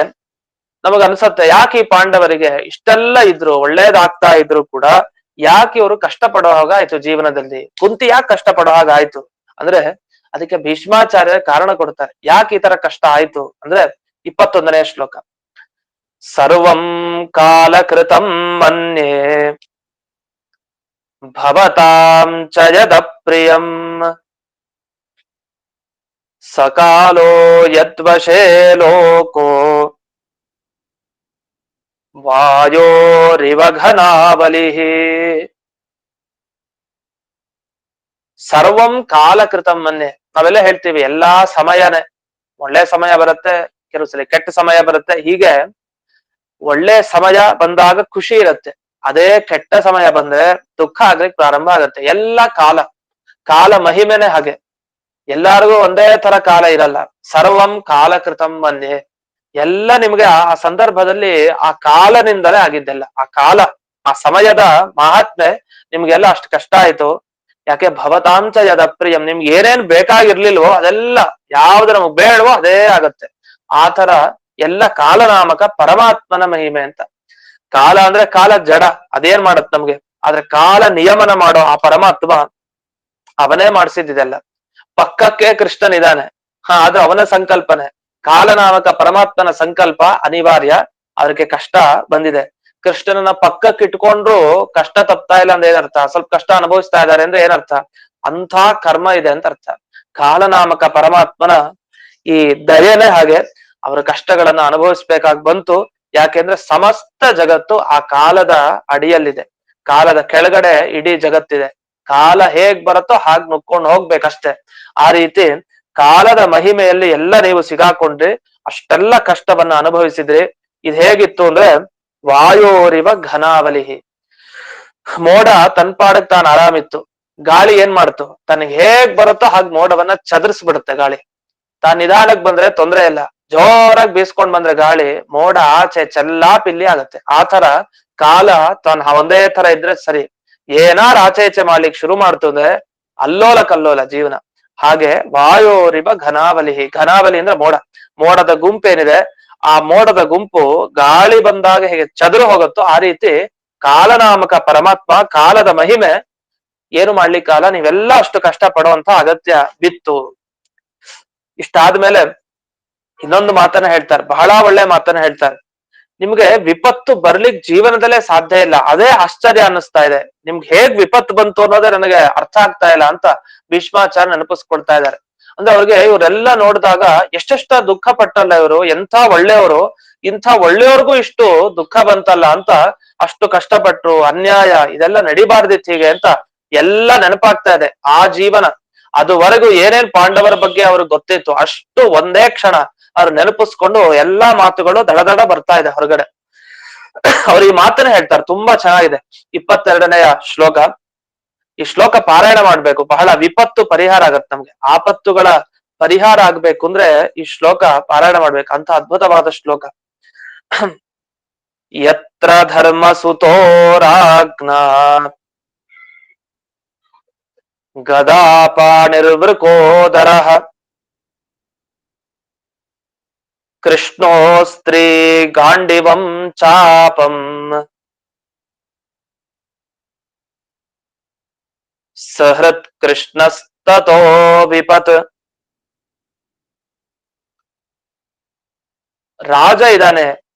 Speaker 6: ನಮಗನ್ಸತ್ತೆ, ಯಾಕೆ ಈ ಪಾಂಡವರಿಗೆ ಇಷ್ಟೆಲ್ಲ ಇದ್ರು, ಒಳ್ಳೇದಾಗ್ತಾ ಇದ್ರು ಕೂಡ ಯಾಕೆ ಇವರು ಕಷ್ಟ ಪಡೋ ಹಾಗಾಯ್ತು ಜೀವನದಲ್ಲಿ? ಕುಂತಿ ಯಾಕೆ ಕಷ್ಟ ಪಡೋ ಹಾಗಾಯ್ತು ಅಂದ್ರೆ ಅದಕ್ಕೆ ಭೀಷ್ಮಾಚಾರ್ಯ ಕಾರಣ ಕೊಡ್ತಾರೆ. ಯಾಕೆ ಈ ತರ ಕಷ್ಟ ಆಯ್ತು ಅಂದ್ರೆ 21ನೇ ಶ್ಲೋಕ. ಸರ್ವಂ ಕಾಲಕೃತಂ ಮನ್ಯೇ ಭವತಾಂ ಚ ಯದ ಪ್ರಿಯಂ ಸಕಾಲೋ ಯದ್ವಶೇ ಲೋಕೋ ವಾಯೋರಿವ ಘನಾವಲಿಃ. ಸರ್ವಂ ಕಾಲಕೃತಂ ಮನ್ಯೆ. ನಾವೆಲ್ಲ ಹೇಳ್ತೀವಿ ಎಲ್ಲಾ ಸಮಯನೇ, ಒಳ್ಳೆ ಸಮಯ ಬರುತ್ತೆ, ಕೆಲವು ಸಲ ಕೆಟ್ಟ ಸಮಯ ಬರುತ್ತೆ. ಹೀಗೆ ಒಳ್ಳೆ ಸಮಯ ಬಂದಾಗ ಖುಷಿ ಇರುತ್ತೆ, ಅದೇ ಕೆಟ್ಟ ಸಮಯ ಬಂದ್ರೆ ದುಃಖ ಆಗ್ಲಿಕ್ಕೆ ಪ್ರಾರಂಭ ಆಗತ್ತೆ. ಎಲ್ಲ ಕಾಲ ಮಹಿಮೆನೆ ಹಾಗೆ. ಎಲ್ಲಾರಿಗೂ ಒಂದೇ ತರ ಕಾಲ ಇರಲ್ಲ. ಸರ್ವಂ ಕಾಲಕೃತಂ ಮನ್ಯೆ. ಎಲ್ಲ ನಿಮ್ಗೆ ಆ ಸಂದರ್ಭದಲ್ಲಿ ಆ ಕಾಲನಿಂದಲೇ ಆಗಿದ್ದೆಲ್ಲ. ಆ ಕಾಲ ಆ ಸಮಯದ ಮಹಾತ್ಮೆ ನಿಮ್ಗೆಲ್ಲ ಅಷ್ಟು ಕಷ್ಟ ಆಯ್ತು. ಯಾಕೆ ಭವತಾಂಚ ಯದ ಪ್ರಿಯಂ, ನಿಮ್ಗೆ ಏನೇನ್ ಬೇಕಾಗಿರ್ಲಿಲ್ವೋ ಅದೆಲ್ಲ ಯಾವ್ದು ನಮಗ್ ಬೇಡವೋ ಅದೇ ಆಗತ್ತೆ. ಆತರ ಎಲ್ಲ ಕಾಲನಾಮಕ ಪರಮಾತ್ಮನ ಮಹಿಮೆ ಅಂತ. ಕಾಲ ಅಂದ್ರೆ ಕಾಲ ಜಡ, ಅದೇನ್ ಮಾಡತ್ ನಮ್ಗೆ, ಆದ್ರೆ ಕಾಲ ನಿಯಮನ ಮಾಡೋ ಆ ಪರಮಾತ್ಮ ಅವನೇ ಮಾಡಿಸಿದ್ದೆಲ್ಲ. ಪಕ್ಕಕ್ಕೆ ಕೃಷ್ಣನಿದಾನೆ, ಆದ್ರೆ ಅವನ ಸಂಕಲ್ಪನೆ. ಕಾಲನಾಮಕ ಪರಮಾತ್ಮನ ಸಂಕಲ್ಪ ಅನಿವಾರ್ಯ, ಅದಕ್ಕೆ ಕಷ್ಟ ಬಂದಿದೆ. ಕೃಷ್ಣನನ್ನ ಪಕ್ಕಕ್ಕೆ ಇಟ್ಕೊಂಡ್ರು ಕಷ್ಟ ತಪ್ತಾ ಇಲ್ಲ ಅಂದ್ರೆ ಏನರ್ಥ, ಸ್ವಲ್ಪ ಕಷ್ಟ ಅನುಭವಿಸ್ತಾ ಇದ್ದಾರೆ ಅಂದ್ರೆ ಏನರ್ಥ, ಅಂಥ ಕರ್ಮ ಇದೆ ಅಂತ ಅರ್ಥ. ಕಾಲನಾಮಕ ಪರಮಾತ್ಮನ ಈ ದಯೆನೇ ಹಾಗೆ, ಅವರ ಕಷ್ಟಗಳನ್ನ ಅನುಭವಿಸ್ಬೇಕಾಗಿ ಬಂತು. ಯಾಕೆಂದ್ರೆ ಸಮಸ್ತ ಜಗತ್ತು ಆ ಕಾಲದ ಅಡಿಯಲ್ಲಿದೆ, ಕಾಲದ ಕೆಳಗಡೆ ಇಡೀ ಜಗತ್ತಿದೆ. ಕಾಲ ಹೇಗ್ ಬರುತ್ತೋ ಹಾಗ್ ನುಗ್ಕೊಂಡು ಹೋಗ್ಬೇಕಷ್ಟೆ. ಆ ರೀತಿ ಕಾಲದ ಮಹಿಮೆಯಲ್ಲಿ ಎಲ್ಲ ನೀವು ಸಿಗಾಕೊಂಡ್ರಿ, ಅಷ್ಟೆಲ್ಲ ಕಷ್ಟವನ್ನ ಅನುಭವಿಸಿದ್ರಿ. ಇದು ಹೇಗಿತ್ತು ಅಂದ್ರೆ ವಾಯೋರಿವ ಘನಾವಲಿಹಿ, ಮೋಡ ತನ್ಪಾಡಕ್ ತಾನು ಆರಾಮಿತ್ತು. ಗಾಳಿ ಏನ್ ಮಾಡ್ತು, ತನಗೆ ಹೇಗ್ ಬರುತ್ತೋ ಹಾಗೆ ಮೋಡವನ್ನ ಚದರಿಸ್ಬಿಡುತ್ತೆ ಗಾಳಿ. ತಾನ್ ನಿಧಾನಕ್ ಬಂದ್ರೆ ತೊಂದ್ರೆ ಇಲ್ಲ, ಜೋರಾಗಿ ಬೀಸ್ಕೊಂಡ್ ಬಂದ್ರೆ ಗಾಳಿ ಮೋಡ ಆಚೆ ಚೆಲ್ಲಾ ಪಿಲ್ಲಿ ಆಗತ್ತೆ. ಆ ತರ ಕಾಲ ತಾನ್ ಒಂದೇ ತರ ಇದ್ರೆ ಸರಿ, ಏನಾರು ಆಚೆ ಈಚೆ ಮಾಡ್ಲಿಕ್ಕೆ ಶುರು ಮಾಡ್ತು ಅಂದ್ರೆ ಅಲ್ಲೋಲ ಕಲ್ಲೋಲ ಜೀವನ. ಹಾಗೆ ವಾಯೋರಿವ ಘನಾವಲಿಹಿ, ಘನಾವಲಿ ಅಂದ್ರೆ ಮೋಡ, ಮೋಡದ ಗುಂಪೇನಿದೆ, ಆ ಮೋಡದ ಗುಂಪು ಗಾಳಿ ಬಂದಾಗ ಹೇಗೆ ಚದುರು ಹೋಗುತ್ತೋ ಆ ರೀತಿ ಕಾಲನಾಮಕ ಪರಮಾತ್ಮ, ಕಾಲದ ಮಹಿಮೆ ಏನು ಮಾಡ್ಲಿಕ್ಕಾಲ, ನೀವೆಲ್ಲ ಅಷ್ಟು ಕಷ್ಟ ಪಡುವಂತ ಅಗತ್ಯ ಬಿತ್ತು. ಇಷ್ಟಾದ್ಮೇಲೆ ಇನ್ನೊಂದು ಮಾತನ್ನ ಹೇಳ್ತಾರೆ, ಬಹಳ ಒಳ್ಳೆ ಮಾತನ್ನ ಹೇಳ್ತಾರೆ. ನಿಮ್ಗೆ ವಿಪತ್ತು ಬರ್ಲಿಕ್ ಜೀವನದಲ್ಲೇ ಸಾಧ್ಯ ಇಲ್ಲ, ಅದೇ ಆಶ್ಚರ್ಯ ಅನ್ನಿಸ್ತಾ ಇದೆ. ನಿಮ್ಗೆ ಹೇಗ್ ವಿಪತ್ತು ಬಂತು ಅನ್ನೋದೇ ನನಗೆ ಅರ್ಥ ಆಗ್ತಾ ಇಲ್ಲ ಅಂತ ಭೀಷ್ಮಾಚಾರ್ಯ ನೆನಪಿಸ್ಕೊಳ್ತಾ ಇದ್ದಾರೆ. ಅಂದ್ರೆ ಅವ್ರಿಗೆ ಇವರೆಲ್ಲ ನೋಡಿದಾಗ ಎಷ್ಟೆಷ್ಟ ದುಃಖ ಪಟ್ಟಲ್ಲ ಇವರು, ಎಂಥ ಒಳ್ಳೆಯವರು, ಇಂಥ ಒಳ್ಳೆಯವ್ರಿಗೂ ಇಷ್ಟು ದುಃಖ ಬಂತಲ್ಲ ಅಂತ ಅಷ್ಟು ಕಷ್ಟಪಟ್ರು. ಅನ್ಯಾಯ ಇದೆಲ್ಲ ನಡಿಬಾರ್ದಿತ್ತು ಹೀಗೆ ಅಂತ ಎಲ್ಲ ನೆನಪಾಗ್ತಾ ಇದೆ. ಆ ಜೀವನ ಅದುವರೆಗೂ ಏನೇನ್ ಪಾಂಡವರ ಬಗ್ಗೆ ಅವ್ರಿಗೆ ಗೊತ್ತಿತ್ತು ಅಷ್ಟು ಒಂದೇ ಕ್ಷಣ ಅವ್ರು ನೆನಪಿಸ್ಕೊಂಡು ಎಲ್ಲಾ ಮಾತುಗಳು ದಡ ಬರ್ತಾ ಇದೆ ಹೊರಗಡೆ. ಅವ್ರು ಈ ಮಾತನ್ನ ಹೇಳ್ತಾರೆ, ತುಂಬಾ ಚೆನ್ನಾಗಿದೆ. 22ನೆಯ ಶ್ಲೋಕ. ಈ ಶ್ಲೋಕ ಪಾರಾಯಣ ಮಾಡ್ಬೇಕು, ಬಹಳ ವಿಪತ್ತು ಪರಿಹಾರ ಆಗತ್ತೆ ನಮ್ಗೆ. ಆಪತ್ತುಗಳ ಪರಿಹಾರ ಆಗ್ಬೇಕು ಅಂದ್ರೆ ಈ ಶ್ಲೋಕ ಪಾರಾಯಣ ಮಾಡ್ಬೇಕು, ಅಂತ ಅದ್ಭುತವಾದ ಶ್ಲೋಕ. ಯತ್ರ ಧರ್ಮ ಸುತೋರಾಜ್ಞ ಗದಾಪಾಣಿರ್ವೃಕೋದರಃ ಕೃಷ್ಣೋಸ್ತ್ರೀ ಗಾಂಡಿವಂ ಚಾಪಂ ಸಹೃತ್ ಕೃಷ್ಣಸ್ತತೋ ವಿಪತ್. ರಾಜ ಇದ್ದಾನೆ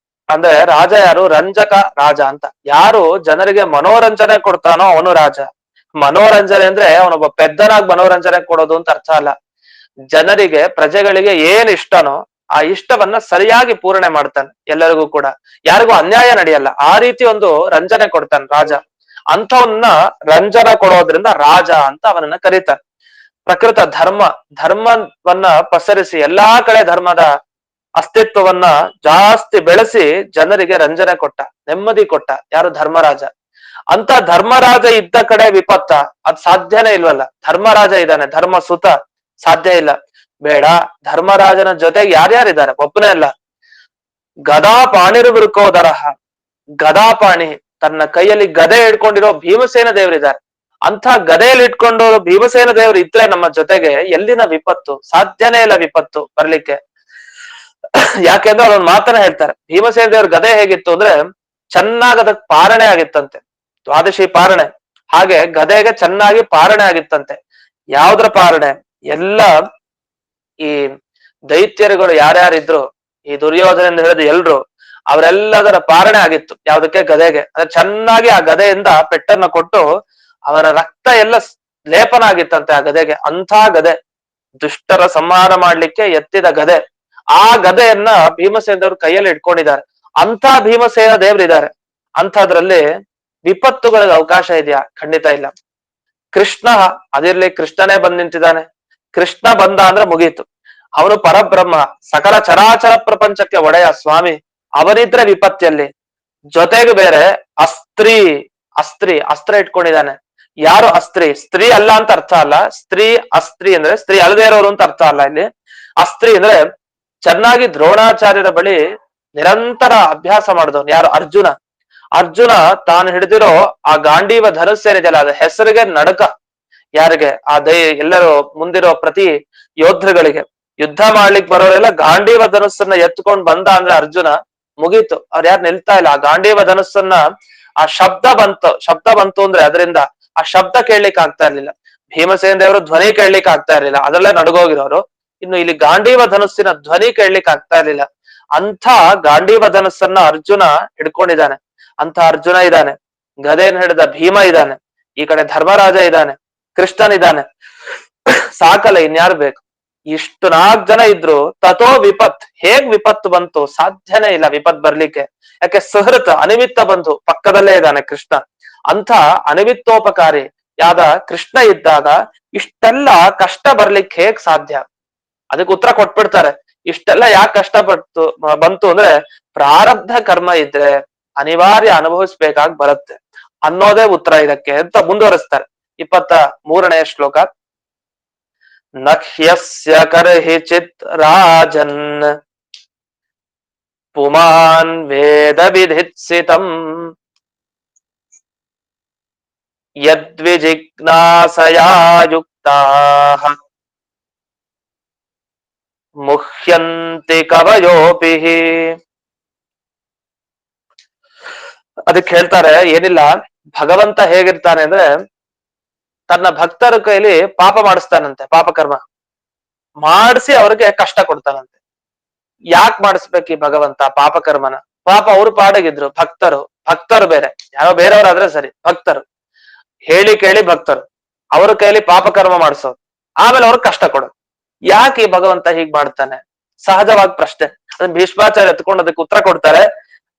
Speaker 6: ಅಂದ್ರೆ ರಾಜ ಯಾರು, ರಂಜಕ ರಾಜ ಅಂತ. ಯಾರು ಜನರಿಗೆ ಮನೋರಂಜನೆ ಕೊಡ್ತಾನೋ ಅವನು ರಾಜ. ಮನೋರಂಜನೆ ಅಂದ್ರೆ ಅವನೊಬ್ಬ ಪೆದ್ದನಾಗಿ ಮನೋರಂಜನೆ ಕೊಡೋದು ಅಂತ ಅರ್ಥ ಅಲ್ಲ. ಜನರಿಗೆ, ಪ್ರಜೆಗಳಿಗೆ ಏನ್ ಇಷ್ಟನೋ ಆ ಇಷ್ಟವನ್ನ ಸರಿಯಾಗಿ ಪೂರಣೆ ಮಾಡ್ತಾನೆ ಎಲ್ಲರಿಗೂ ಕೂಡ, ಯಾರಿಗೂ ಅನ್ಯಾಯ ನಡೆಯಲ್ಲ. ಆ ರೀತಿ ಒಂದು ರಂಜನೆ ಕೊಡ್ತಾನೆ ರಾಜ. ಅಂಥವನ್ನ ರಂಜನ ಕೊಡೋದ್ರಿಂದ ರಾಜ ಅಂತ ಅವನನ್ನ ಕರೀತಾನೆ. ಪ್ರಕೃತ ಧರ್ಮವನ್ನ ಪಸರಿಸಿ ಎಲ್ಲಾ ಕಡೆ ಧರ್ಮದ ಅಸ್ತಿತ್ವವನ್ನ ಜಾಸ್ತಿ ಬೆಳೆಸಿ ಜನರಿಗೆ ರಂಜನೆ ಕೊಟ್ಟ, ನೆಮ್ಮದಿ ಕೊಟ್ಟ ಯಾರು, ಧರ್ಮರಾಜ. ಅಂತ ಧರ್ಮರಾಜ ಇದ್ದ ಕಡೆ ವಿಪತ್ತ, ಅದ್ ಸಾಧ್ಯನೇ ಇಲ್ವಲ್ಲ. ಧರ್ಮರಾಜ ಇದ್ದಾನೆ, ಧರ್ಮ ಸುತ, ಸಾಧ್ಯ ಇಲ್ಲ. ಬೇಡ, ಧರ್ಮರಾಜನ ಜೊತೆಗೆ ಯಾರ್ಯಾರಿದ್ದಾರೆ, ಒಬ್ಬನೇ ಅಲ್ಲ. ಗದಾಪಾಣಿರ್ವೃಕೋದರಃ, ಗದಾಪಾಣಿ ತನ್ನ ಕೈಯಲ್ಲಿ ಗದೆ ಹಿಡ್ಕೊಂಡಿರೋ ಭೀಮಸೇನ ದೇವರಿದ್ದಾರೆ. ಅಂತ ಗದೆಯಲ್ಲಿ ಇಟ್ಕೊಂಡು ಭೀಮಸೇನ ದೇವರು ಇದ್ರೆ ನಮ್ಮ ಜೊತೆಗೆ ಎಲ್ಲಿನ ವಿಪತ್ತು, ಸಾಧ್ಯನೇ ಇಲ್ಲ ವಿಪತ್ತು ಬರ್ಲಿಕ್ಕೆ. ಯಾಕೆಂದ್ರೆ ಅವ್ರೊಂದು ಮಾತನ್ನ ಹೇಳ್ತಾರೆ, ಭೀಮಸೇನ ದೇವ್ರ ಗದೆ ಹೇಗಿತ್ತು ಅಂದ್ರೆ ಚೆನ್ನಾಗಿ ಅದಕ್ಕೆ ಪಾರಣೆ ಆಗಿತ್ತಂತೆ, ದ್ವಾದಶಿ ಪಾರಣೆ. ಹಾಗೆ ಗದೆಗೆ ಚೆನ್ನಾಗಿ ಪಾರಣೆ ಆಗಿತ್ತಂತೆ. ಯಾವ್ದ್ರ ಪಾರಣೆ, ಎಲ್ಲ ಈ ದೈತ್ಯರುಗಳು ಯಾರ್ಯಾರಿದ್ರು, ಈ ದುರ್ಯೋಧನ ಹಿಡಿದು ಎಲ್ರು, ಅವರೆಲ್ಲದರ ಪಾರಣೆ ಆಗಿತ್ತು. ಯಾವ್ದಕ್ಕೆ, ಗದೆಗೆ. ಅಂದ್ರೆ ಚೆನ್ನಾಗಿ ಆ ಗದೆಯಿಂದ ಪೆಟ್ಟನ್ನ ಕೊಟ್ಟು ಅವರ ರಕ್ತ ಎಲ್ಲ ಲೇಪನ ಆಗಿತ್ತಂತೆ ಆ ಗದೆಗೆ. ಅಂಥ ಗದೆ, ದುಷ್ಟರ ಸಂಹಾರ ಮಾಡ್ಲಿಕ್ಕೆ ಎತ್ತಿದ ಗದೆ. ಆ ಗದೆಯನ್ನ ಭೀಮಸೇನ ದೇವ್ರ ಕೈಯಲ್ಲಿ ಇಟ್ಕೊಂಡಿದ್ದಾರೆ. ಅಂಥ ಭೀಮಸೇನ ದೇವ್ರಿದ್ದಾರೆ. ಅಂಥದ್ರಲ್ಲಿ ವಿಪತ್ತುಗಳಿಗೆ ಅವಕಾಶ ಇದೆಯಾ? ಖಂಡಿತ ಇಲ್ಲ. ಕೃಷ್ಣ ಅದಿರ್ಲಿ, ಕೃಷ್ಣನೇ ಬಂದ್ ನಿಂತಿದ್ದಾನೆ. ಕೃಷ್ಣ ಬಂದ ಅಂದ್ರೆ ಮುಗೀತು. ಅವನು ಪರಬ್ರಹ್ಮ, ಸಕಲ ಚರಾಚರ ಪ್ರಪಂಚಕ್ಕೆ ಒಡೆಯ ಸ್ವಾಮಿ. ಅವನಿದ್ರೆ ವಿಪತ್ತಿಯಲ್ಲಿ. ಜೊತೆಗೆ ಬೇರೆ ಅಸ್ತ್ರೀ, ಅಸ್ತ್ರ ಇಟ್ಕೊಂಡಿದ್ದಾನೆ. ಯಾರು ಅಸ್ತ್ರೀ? ಸ್ತ್ರೀ ಅಲ್ಲ ಅಂತ ಅರ್ಥ ಅಲ್ಲ. ಅಸ್ತ್ರೀ ಅಂದ್ರೆ ಸ್ತ್ರೀ ಅಲ್ಲದೆ ಇರೋರು ಅಂತ ಅರ್ಥ ಅಲ್ಲ ಇಲ್ಲಿ. ಅಸ್ತ್ರೀ ಅಂದ್ರೆ ಚೆನ್ನಾಗಿ ದ್ರೋಣಾಚಾರ್ಯರ ಬಳಿ ನಿರಂತರ ಅಭ್ಯಾಸ ಮಾಡಿದವನು. ಯಾರು? ಅರ್ಜುನ. ಅರ್ಜುನ ತಾನು ಹಿಡಿದಿರೋ ಆ ಗಾಂಡೀವ ಧನುಸ್ಸು ಏನಿದೆಯಲ್ಲ ಅದ ಹೆಸರಿಗೆ ನಡಕ. ಯಾರಿಗೆ? ಆ ಎಲ್ಲರೂ ಮುಂದಿರೋ ಪ್ರತಿ ಯೋಧರುಗಳಿಗೆ. ಯುದ್ಧ ಮಾಡ್ಲಿಕ್ಕೆ ಬರೋರೆಲ್ಲ ಗಾಂಡೀವ ಧನುಸ್ಸನ್ನ ಎತ್ಕೊಂಡ್ ಬಂದ ಅಂದ್ರೆ ಅರ್ಜುನ ಮುಗೀತು. ಅವ್ರು ಯಾರು ನಿಲ್ತಾ ಇಲ್ಲ. ಆ ಗಾಂಡೀವ ಧನುಸ್ಸನ್ನ ಆ ಶಬ್ದ ಬಂತು ಅಂದ್ರೆ ಅದರಿಂದ ಆ ಶಬ್ದ ಕೇಳ್ಲಿಕ್ಕೆ ಆಗ್ತಾ ಇರ್ಲಿಲ್ಲ. ಭೀಮಸೇನ ದೇವರು ಧ್ವನಿ ಕೇಳ್ಲಿಕ್ಕೆ ಆಗ್ತಾ ಇರ್ಲಿಲ್ಲ, ಅದರಲ್ಲೇ ನಡ್ಗೋಗಿರೋರು. ಇನ್ನು ಇಲ್ಲಿ ಗಾಂಡೀವ ಧನುಸ್ಸಿನ ಧ್ವನಿ ಕೇಳ್ಲಿಕ್ಕೆ ಆಗ್ತಾ ಇರ್ಲಿಲ್ಲ. ಅಂಥ ಗಾಂಡೀವ ಧನುಸ್ಸನ್ನ ಅರ್ಜುನ ಹಿಡ್ಕೊಂಡಿದ್ದಾನೆ. ಅಂತ ಅರ್ಜುನ ಇದ್ದಾನೆ, ಗದೆಯನ್ನು ಹಿಡಿದ ಭೀಮ ಇದ್ದಾನೆ, ಈ ಕಡೆ ಧರ್ಮರಾಜ ಇದ್ದಾನೆ, ಕೃಷ್ಣನಿದ್ದಾನೆ. ಸಾಕಲ್ಲ, ಇನ್ಯಾರು ಬೇಕು? ಇಷ್ಟು 4 ಜನ ಇದ್ರು. ತಥೋ ವಿಪತ್, ಹೇಗ್ ವಿಪತ್ತು ಬಂತು? ಸಾಧ್ಯನೇ ಇಲ್ಲ ವಿಪತ್ ಬರ್ಲಿಕ್ಕೆ. ಯಾಕೆ? ಸುಹೃತ್, ಅನಿಮಿತ್ತ ಬಂಧು ಪಕ್ಕದಲ್ಲೇ ಇದ್ದಾನೆ ಕೃಷ್ಣ. ಅಂತ ಅನಿಮಿತ್ತೋಪಕಾರಿ ಯಾದ ಕೃಷ್ಣ ಇದ್ದಾಗ ಇಷ್ಟೆಲ್ಲ ಕಷ್ಟ ಬರ್ಲಿಕ್ಕೆ ಹೇಗ್ ಸಾಧ್ಯ? ಅದಕ್ಕೆ ಉತ್ತರ ಕೊಟ್ಬಿಡ್ತಾರೆ. ಇಷ್ಟೆಲ್ಲ ಯಾಕೆ ಕಷ್ಟ ಬಂತು ಅಂದ್ರೆ ಪ್ರಾರಬ್ಧ ಕರ್ಮ ಇದ್ರೆ ಅನಿವಾರ್ಯ ಅನುಭವಿಸ್ಬೇಕಾಗಿ ಬರುತ್ತೆ ಅನ್ನೋದೇ ಉತ್ತರ ಇದಕ್ಕೆ ಅಂತ ಮುಂದುವರಿಸ್ತಾರೆ. 23ನೇ ಶ್ಲೋಕ. ನಹ್ಯಸ್ಯ ಕರ್ಹಿಚಿತ್ ರಾಜನ್ ಪುಮಾನ್ ವೇದ ವಿಧಿತ್ಸಿತಂ ಯದ್ವಿಜಿಜ್ಞಾಸಯಾ ಯುಕ್ತಾಃ ಮುಹ್ಯಂತಿ ಕವಯೋಪಿ. ಅದಕ್ಕೆ ಹೇಳ್ತಾರೆ, ಏನಿಲ್ಲ, ಭಗವಂತ ಹೇಗಿರ್ತಾನೆ ಅಂದ್ರೆ ತನ್ನ ಭಕ್ತರ ಕೈಲಿ ಪಾಪ ಮಾಡಿಸ್ತಾನಂತೆ, ಪಾಪಕರ್ಮ ಮಾಡಿಸಿ ಅವ್ರಿಗೆ ಕಷ್ಟ ಕೊಡ್ತಾನಂತೆ. ಯಾಕೆ ಮಾಡಿಸ್ಬೇಕು ಈ ಭಗವಂತ ಪಾಪಕರ್ಮನ? ಪಾಪ ಅವ್ರು ಪಾಡಗಿದ್ರು, ಭಕ್ತರು ಬೇರೆ, ಯಾರೋ ಬೇರೆಯವ್ರಾದ್ರೆ ಸರಿ, ಭಕ್ತರು ಹೇಳಿ ಕೇಳಿ ಭಕ್ತರು ಅವ್ರ ಕೈಲಿ ಪಾಪಕರ್ಮ ಮಾಡಿಸೋದು, ಆಮೇಲೆ ಅವ್ರಿಗೆ ಕಷ್ಟ ಕೊಡೋದು. ಯಾಕೆ ಈ ಭಗವಂತ ಹೀಗ್ ಮಾಡ್ತಾನೆ? ಸಹಜವಾದ ಪ್ರಶ್ನೆ. ಅದನ್ನ ಭೀಷ್ಮಾಚಾರ್ಯ ಎತ್ಕೊಂಡು ಅದಕ್ಕೆ ಉತ್ತರ ಕೊಡ್ತಾರೆ.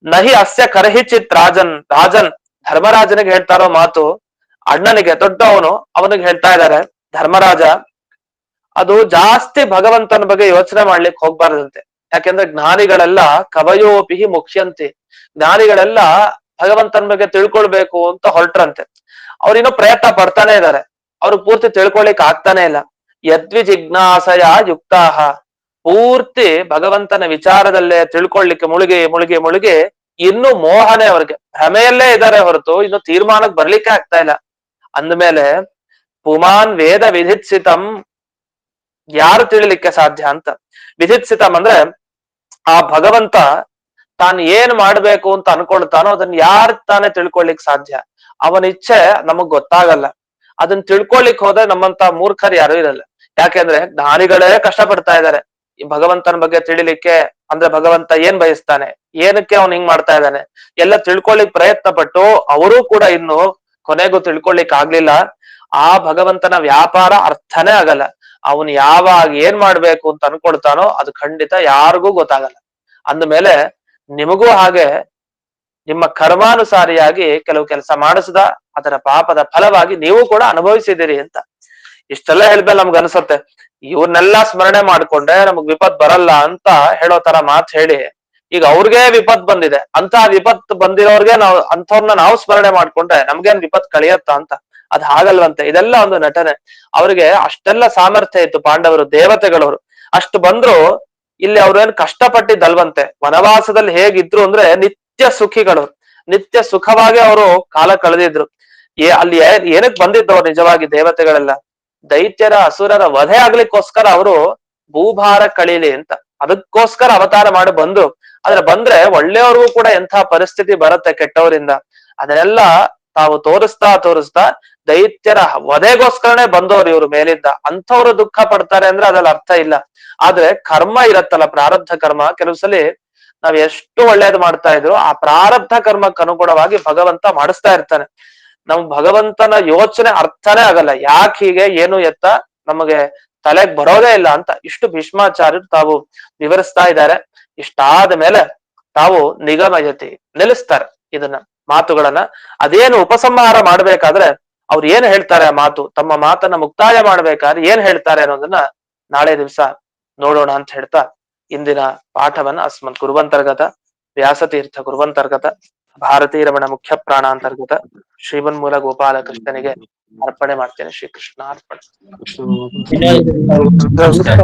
Speaker 6: ನಹಿ ಅಸ್ಯ ಕರ್ಹಿಚಿತ್ ರಾಜನ್ ಧರ್ಮರಾಜನಿಗೆ ಹೇಳ್ತಾರೋ ಮಾತು, ಅಣ್ಣನಿಗೆ ದೊಡ್ಡವನು ಅವನಿಗೆ ಹೇಳ್ತಾ ಇದ್ದಾರೆ ಧರ್ಮರಾಜ. ಅದು ಜಾಸ್ತಿ ಭಗವಂತನ ಬಗ್ಗೆ ಯೋಚನೆ ಮಾಡ್ಲಿಕ್ಕೆ ಹೋಗ್ಬಾರ್ದಂತೆ. ಯಾಕೆಂದ್ರೆ ಜ್ಞಾನಿಗಳೆಲ್ಲ ಕವಯೋಪಿ ಮುಖ್ಯಂತಿ, ಜ್ಞಾನಿಗಳೆಲ್ಲ ಭಗವಂತನ ಬಗ್ಗೆ ತಿಳ್ಕೊಳ್ಬೇಕು ಅಂತ ಹೊರಟ್ರಂತೆ. ಅವ್ರಿನ್ನೂ ಪ್ರಯತ್ನ ಪಡ್ತಾನೆ ಇದ್ದಾರೆ, ಅವ್ರಿಗೆ ಪೂರ್ತಿ ತಿಳ್ಕೊಳಿಕ್ ಆಗ್ತಾನೆ ಇಲ್ಲ. ಯದ್ವಿ ಜಿಜ್ಞಾಸಯ ಯುಕ್ತಾಹ, ಪೂರ್ತಿ ಭಗವಂತನ ವಿಚಾರದಲ್ಲೇ ತಿಳ್ಕೊಳ್ಳಿಕ್ಕೆ ಮುಳುಗಿ ಇನ್ನು ಮೋಹನೆ ಅವ್ರಿಗೆ, ಭ್ರಮೆಯಲ್ಲೇ ಇದ್ದಾರೆ ಹೊರತು ಇನ್ನು ತೀರ್ಮಾನಕ್ಕೆ ಬರ್ಲಿಕ್ಕೆ ಆಗ್ತಾ ಇಲ್ಲ. ಅಂದ್ಮೇಲೆ ಪುಮಾನ್ ವೇದ ವಿಧಿತ್ಸಿತಂ, ಯಾರು ತಿಳಿಲಿಕ್ಕೆ ಸಾಧ್ಯ ಅಂತ? ವಿಧಿತ್ಸಿತಂ ಅಂದ್ರೆ ಆ ಭಗವಂತ ತಾನು ಏನ್ ಮಾಡ್ಬೇಕು ಅಂತ ಅನ್ಕೊಳ್ತಾನೋ ಅದನ್ನ ಯಾರು ತಾನೇ ತಿಳ್ಕೊಳ್ಲಿಕ್ ಸಾಧ್ಯ? ಅವನ ಇಚ್ಛೆ ನಮಗ್ ಗೊತ್ತಾಗಲ್ಲ. ಅದನ್ನ ತಿಳ್ಕೊಳ್ಲಿಕ್ ಹೋದ್ರೆ ನಮ್ಮಂತ ಮೂರ್ಖರು ಯಾರು ಇರಲ್ಲ. ಯಾಕೆಂದ್ರೆ ಜ್ಞಾನಿಗಳೇ ಕಷ್ಟಪಡ್ತಾ ಇದ್ದಾರೆ ಈ ಭಗವಂತನ ಬಗ್ಗೆ ತಿಳಿಲಿಕ್ಕೆ. ಅಂದ್ರೆ ಭಗವಂತ ಏನ್ ಬಯಸ್ತಾನೆ, ಏನಕ್ಕೆ ಅವ್ನು ಹಿಂಗ್ ಮಾಡ್ತಾ ಇದ್ದಾನೆ ಎಲ್ಲ ತಿಳ್ಕೊಳ್ಲಿಕ್ ಪ್ರಯತ್ನ ಪಟ್ಟು ಅವರೂ ಕೂಡ ಇನ್ನು ಕೊನೆಗೂ ತಿಳ್ಕೊಳ್ಲಿಕ್ ಆಗ್ಲಿಲ್ಲ. ಆ ಭಗವಂತನ ವ್ಯಾಪಾರ ಅರ್ಥನೇ ಆಗಲ್ಲ. ಅವನು ಯಾವಾಗ ಏನ್ ಮಾಡ್ಬೇಕು ಅಂತ ಅನ್ಕೊಳ್ತಾನೋ ಅದು ಖಂಡಿತ ಯಾರಿಗೂ ಗೊತ್ತಾಗಲ್ಲ. ಅಂದ್ಮೇಲೆ ನಿಮಗೂ ಹಾಗೆ ನಿಮ್ಮ ಕರ್ಮಾನುಸಾರಿಯಾಗಿ ಕೆಲವು ಕೆಲಸ ಮಾಡಿಸಿದ ಅದರ ಪಾಪದ ಫಲವಾಗಿ ನೀವು ಕೂಡ ಅನುಭವಿಸಿದಿರಿ ಅಂತ. ಇಷ್ಟೆಲ್ಲ ಹೇಳ್ಮೇಲೆ ನಮ್ಗೆ ಅನ್ಸುತ್ತೆ ಇವ್ರನ್ನೆಲ್ಲಾ ಸ್ಮರಣೆ ಮಾಡ್ಕೊಂಡ್ರೆ ನಮಗ್ ವಿಪತ್ ಬರಲ್ಲ ಅಂತ ಹೇಳೋ ತರ ಮಾತು ಹೇಳಿ, ಈಗ ಅವ್ರಿಗೆ ವಿಪತ್ ಬಂದಿದೆ, ಅಂತ ವಿಪತ್ ಬಂದಿರೋರ್ಗೆ ಅಂಥವ್ರನ್ನ ನಾವು ಸ್ಮರಣೆ ಮಾಡ್ಕೊಂಡ್ರೆ ನಮ್ಗೇನ್ ವಿಪತ್ ಕಳಿಯತ್ತ ಅಂತ. ಅದ್ ಹಾಗಲ್ವಂತೆ. ಇದೆಲ್ಲ ಒಂದು ನಟನೆ. ಅವ್ರಿಗೆ ಅಷ್ಟೆಲ್ಲ ಸಾಮರ್ಥ್ಯ ಇತ್ತು, ಪಾಂಡವರು ದೇವತೆಗಳವರು ಅಷ್ಟು ಬಂದ್ರು. ಇಲ್ಲಿ ಅವ್ರೇನ್ ಕಷ್ಟಪಟ್ಟಿದ್ದಲ್ವಂತೆ. ವನವಾಸದಲ್ಲಿ ಹೇಗಿದ್ರು ಅಂದ್ರೆ ನಿತ್ಯ ಸುಖಿಗಳು, ನಿತ್ಯ ಸುಖವಾಗಿ ಅವರು ಕಾಲ ಕಳೆದಿದ್ರು. ಅಲ್ಲಿ ಏನಕ್ ಬಂದಿದ್ದವ್ರು ನಿಜವಾಗಿ ದೇವತೆಗಳೆಲ್ಲ? ದೈತ್ಯರ ಅಸುರರ ವಧೆ ಆಗ್ಲಿಕ್ಕೋಸ್ಕರ ಅವರು ಭೂಭಾರ ಕಳೀಲಿ ಅಂತ ಅದಕ್ಕೋಸ್ಕರ ಅವತಾರ ಮಾಡಿ ಬಂದ್ರು. ಆದ್ರೆ ಬಂದ್ರೆ ಒಳ್ಳೆಯವ್ರಿಗೂ ಕೂಡ ಎಂಥ ಪರಿಸ್ಥಿತಿ ಬರುತ್ತೆ ಕೆಟ್ಟವರಿಂದ. ಅದನ್ನೆಲ್ಲ ತಾವು ತೋರಿಸ್ತಾ ದೈತ್ಯರ ವಧೆಗೋಸ್ಕರನೇ ಬಂದವ್ರು ಇವ್ರು ಮೇಲಿದ್ದ. ಅಂಥವ್ರು ದುಃಖ ಪಡ್ತಾರೆ ಅಂದ್ರೆ ಅದ್ರಲ್ಲಿ ಅರ್ಥ ಇಲ್ಲ. ಆದ್ರೆ ಕರ್ಮ ಇರತ್ತಲ್ಲ, ಪ್ರಾರಬ್ಧ ಕರ್ಮ, ಕೆಲವು ಸಲಿ ನಾವ್ ಎಷ್ಟು ಒಳ್ಳೇದು ಮಾಡ್ತಾ ಇದ್ರು ಆ ಪ್ರಾರಬ್ಧ ಕರ್ಮಕ್ಕೆ ಅನುಗುಣವಾಗಿ ಭಗವಂತ ಮಾಡಿಸ್ತಾ ಇರ್ತಾನೆ. ನಮ್ ಭಗವಂತನ ಯೋಚನೆ ಅರ್ಥನೇ ಆಗಲ್ಲ, ಯಾಕೆ ಹೀಗೆ ಏನು ಎತ್ತ ನಮಗೆ ತಲೆಗ್ ಬರೋದೇ ಇಲ್ಲ ಅಂತ ಇಷ್ಟು ಭೀಷ್ಮಾಚಾರ್ಯರು ತಾವು ವಿವರಿಸ್ತಾ ಇದ್ದಾರೆ. ಇಷ್ಟಾದ ಮೇಲೆ ತಾವು ನಿಗಮಯತಿ ನಿಲ್ಲಿಸ್ತಾರೆ ಇದನ್ನ ಮಾತುಗಳನ್ನ. ಅದೇನು ಉಪಸಂಹಾರ ಮಾಡ್ಬೇಕಾದ್ರೆ ಅವ್ರು ಏನ್ ಹೇಳ್ತಾರೆ, ಆ ಮಾತು ತಮ್ಮ ಮಾತನ್ನ ಮುಕ್ತಾಯ ಮಾಡ್ಬೇಕಾದ್ರೆ ಏನ್ ಹೇಳ್ತಾರೆ ಅನ್ನೋದನ್ನ ನಾಳೆ ದಿವಸ ನೋಡೋಣ ಅಂತ ಹೇಳ್ತಾ ಇಂದಿನ ಪಾಠವನ್ನ ಅಸ್ಮತ್ ಗುರುವಂತರ್ಗತ ವ್ಯಾಸತೀರ್ಥ ಗುರುವಂತರ್ಗತ ಭಾರತೀ ರಮಣ ಮುಖ್ಯ ಪ್ರಾಣ ಅಂತರ್ಗತ ಶ್ರೀಮನ್ಮೂಲ ಗೋಪಾಲಕೃಷ್ಣನಿಗೆ ಅರ್ಪಣೆ ಮಾಡ್ತೇನೆ. ಶ್ರೀಕೃಷ್ಣ ಅರ್ಪಣೆ.
Speaker 2: ನಮಸ್ಕಾರ.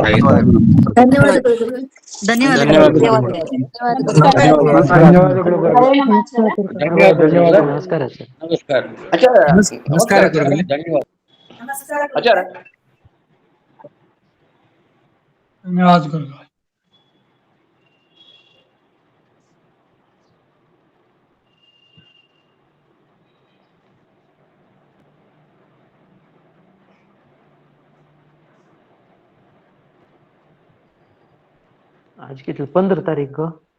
Speaker 1: ಧನ್ಯವಾದಗಳು ಗುರುಗಳೇ.
Speaker 5: ಹರೇಣ ಮಾಚಾರ್ಯ.
Speaker 3: ನಮಸ್ಕಾರ ಸರ್.
Speaker 2: ನಮಸ್ಕಾರ ಗುರುಗಳೇ. ಧನ್ಯವಾದ.
Speaker 6: ಆಚಾರ್ಯ
Speaker 7: ಧನ್ಯವಾದ ಗುರುಗಳೇ.
Speaker 3: आज किती 15 तारीख ग.